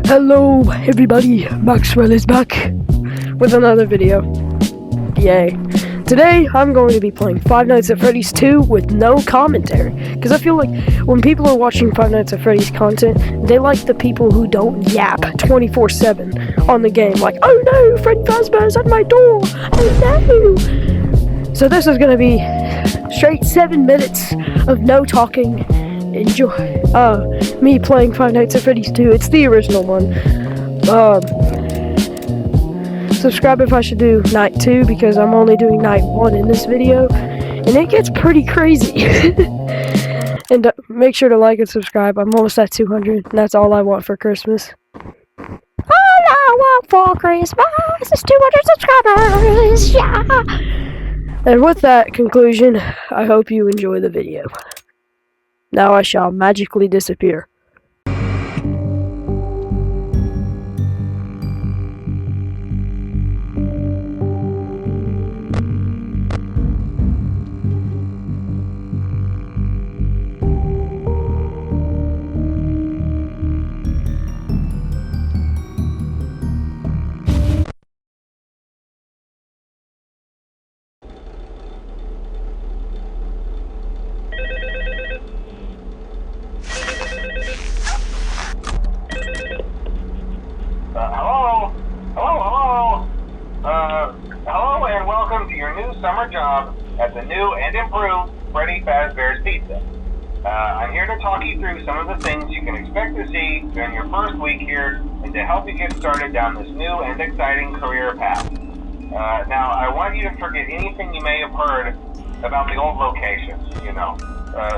Hello everybody, Maxwell is back with another video. Yay. Today I'm going to be playing Five Nights at Freddy's 2 with no commentary, because I feel like when people are watching Five Nights at Freddy's content, they like the people who don't yap 24/7 on the game, like, oh no, Freddy Fazbear's at my door, oh no. So this is going to be straight 7 minutes of no talking. Enjoy me playing Five Nights at Freddy's 2. It's the original one. Subscribe if I should do night 2, because I'm only doing night 1 in this video, and it gets pretty crazy. And make sure to like and subscribe. I'm almost at 200, and that's all I want for Christmas. All I want for Christmas is 200 subscribers, yeah! And with that conclusion, I hope you enjoy the video. Now I shall magically disappear. Hello and welcome to your new summer job at the new and improved Freddy Fazbear's Pizza. I'm here to talk you through some of the things you can expect to see during your first week here and to help you get started down this new and exciting career path. Now, I want you to forget anything you may have heard about the old location.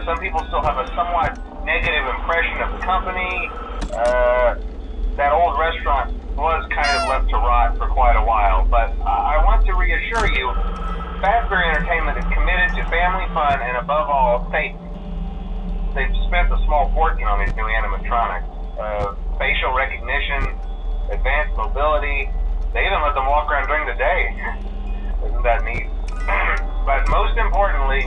Some people still have a somewhat negative impression of the company. That old restaurant was kind of left to rot for quite a while, but I want to reassure you, Fazbear Entertainment is committed to family fun and above all, safety. They've spent a small fortune on these new animatronics. Facial recognition, advanced mobility, they even let them walk around during the day. Isn't that neat? But most importantly,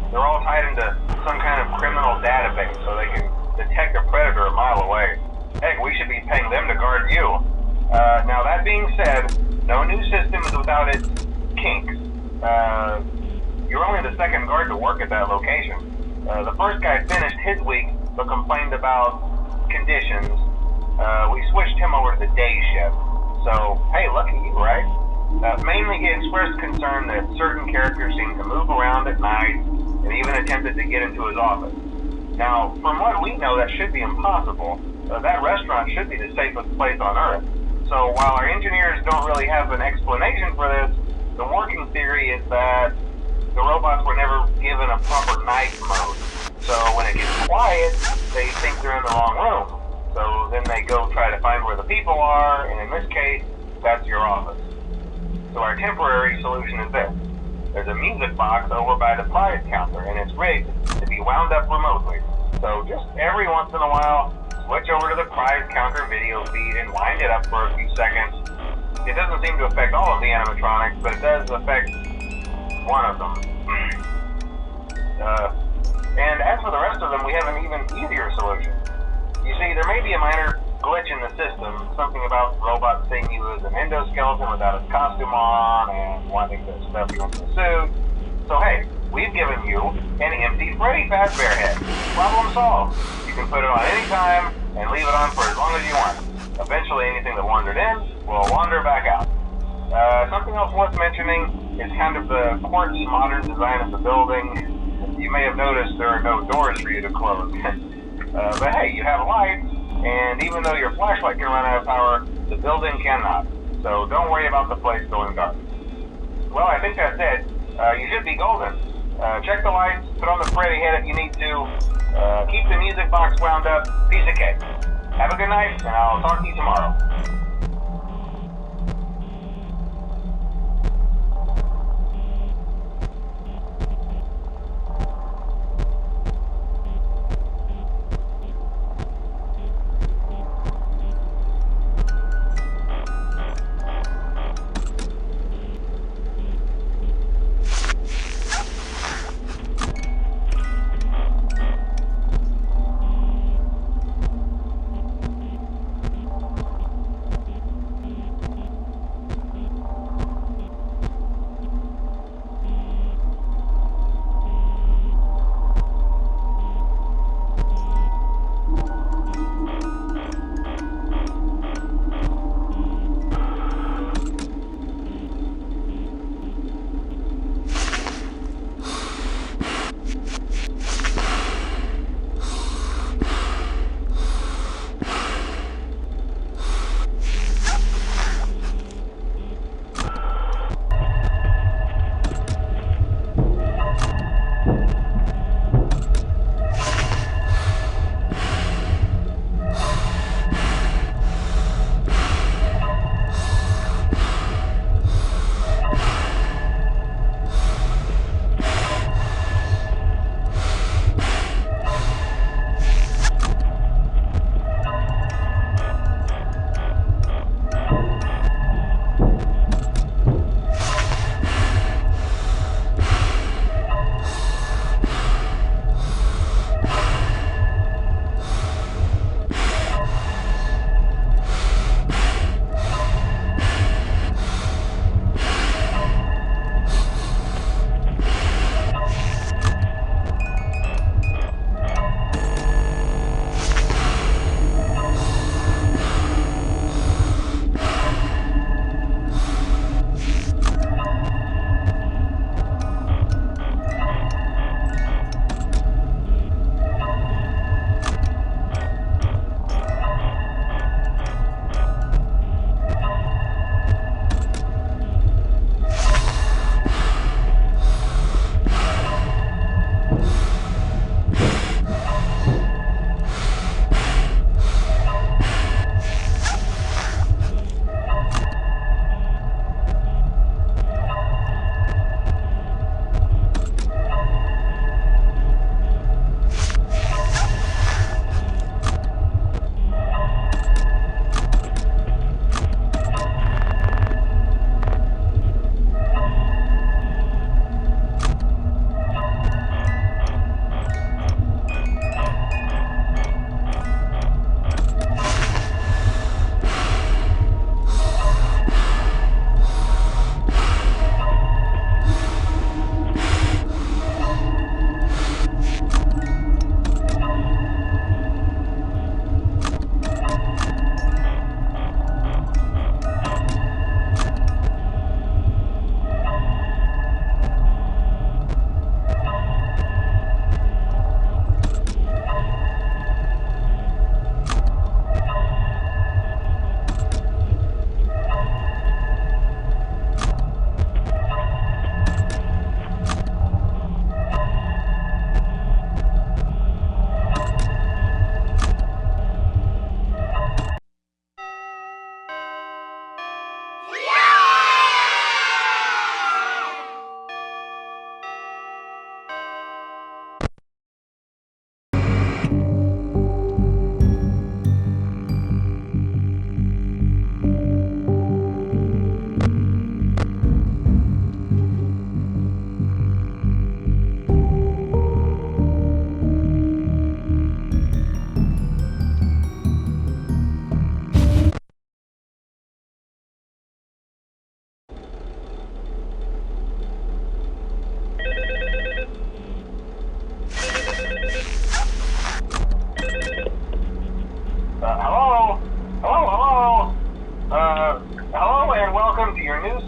they're all tied into some kind of criminal database so they can detect a predator a mile away. Heck, we should be paying them to guard you. Now that being said, no new system is without its kinks. You're only the second guard to work at that location. The first guy finished his week but complained about conditions. We switched him over to the day shift. So, hey, lucky you, right? Mainly he expressed concern that certain characters seemed to move around at night and even attempted to get into his office. Now, from what we know, that should be impossible. That restaurant should be the safest place on Earth. So while our engineers don't really have an explanation for this, the working theory is that the robots were never given a proper night mode. So when it gets quiet, they think they're in the wrong room. So then they go try to find where the people are, and in this case, that's your office. So our temporary solution is this. There's a music box over by the prize counter, and it's rigged to be wound up remotely. So just every once in a while, switch over to the prize counter video feed and wind it up for a few seconds. It doesn't seem to affect all of the animatronics, but it does affect one of them. And as for the rest of them, we have an even easier solution. You see, there may be a minor glitch in the system, something about robots seeing you as an endoskeleton without a costume on and wanting to stuff you into a suit. So hey, we've given you an empty Freddy Fazbear head. Problem solved. You can put it on any time and leave it on for as long as you want. Eventually anything that wandered in will wander back out. Something else worth mentioning is kind of the quartz modern design of the building. You may have noticed there are no doors for you to close. But hey, you have lights, and even though your flashlight can run out of power, the building cannot. So don't worry about the place going dark. Well, I think that's it. You should be golden. Check the lights, put on the Freddy head if you need to. Keep the music box wound up. Piece of cake. Have a good night, and I'll talk to you tomorrow.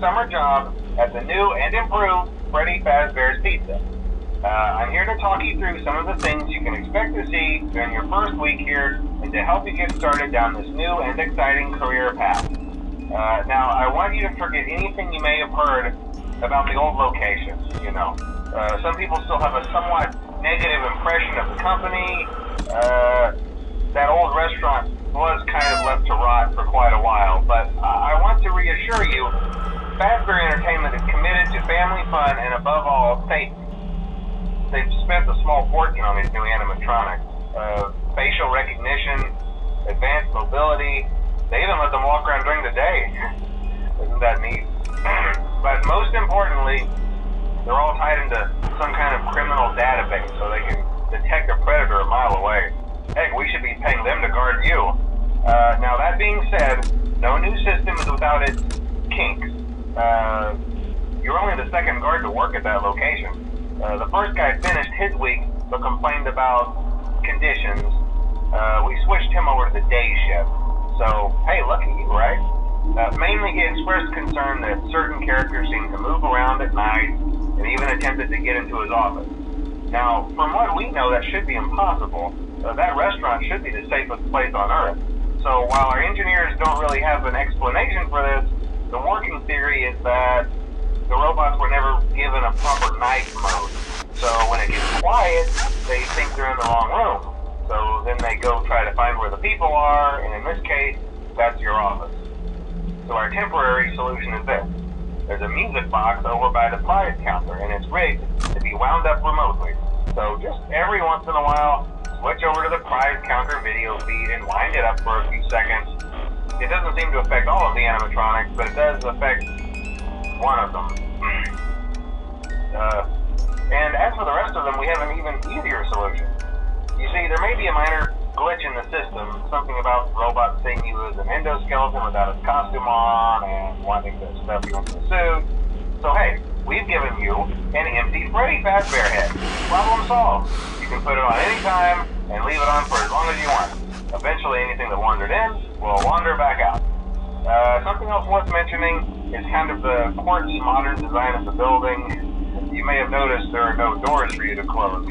summer job at the new and improved Freddy Fazbear's Pizza. I'm here to talk you through some of the things you can expect to see during your first week here and to help you get started down this new and exciting career path. Now, I want you to forget anything you may have heard about the old location. Some people still have a somewhat negative impression of the company. That old restaurant was kind of left to rot for quite a while, but I want to reassure you, Fazbear Entertainment is committed to family fun and above all, safety. They've spent a small fortune on these new animatronics. Facial recognition, advanced mobility, they even let them walk around during the day. Isn't that neat? But most importantly, they're all tied into some kind of criminal database so they can detect a predator a mile away. Heck, we should be paying them to guard you. Now that being said, no new system is without its kinks. You're only the second guard to work at that location. The first guy finished his week but complained about conditions. We switched him over to the day shift. So, hey, lucky you, right? Mainly he expressed concern that certain characters seemed to move around at night and even attempted to get into his office. Now, from what we know, that should be impossible. That restaurant should be the safest place on Earth. So while our engineers don't really have an explanation for this, the working theory is that the robots were never given a proper night mode. So when it gets quiet, they think they're in the wrong room. So then they go try to find where the people are, and in this case, that's your office. So our temporary solution is this. There's a music box over by the prize counter, and it's rigged to be wound up remotely. So just every once in a while, switch over to the prize counter video feed and wind it up for a few seconds. It doesn't seem to affect all of the animatronics, but it does affect one of them. And as for the rest of them, we have an even easier solution. You see, there may be a minor glitch in the system, something about robots seeing you as an endoskeleton without its costume on and wanting to stuff you into a suit. So hey, we've given you an empty Freddy Fazbear head. Problem solved. You can put it on any time and leave it on for as long as you want. Eventually anything that wandered in will wander back out. Something else worth mentioning is kind of the quartz modern design of the building. You may have noticed there are no doors for you to close.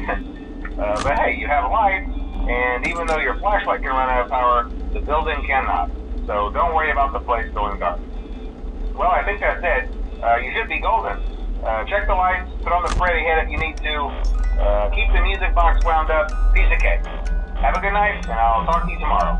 But hey, you have lights, and even though your flashlight can run out of power, the building cannot. So don't worry about the place going dark. Well, I think that's it. You should be golden. Check the lights, put on the Freddy head if you need to. Keep the music box wound up. Piece of cake. Have a good night, and I'll talk to you tomorrow.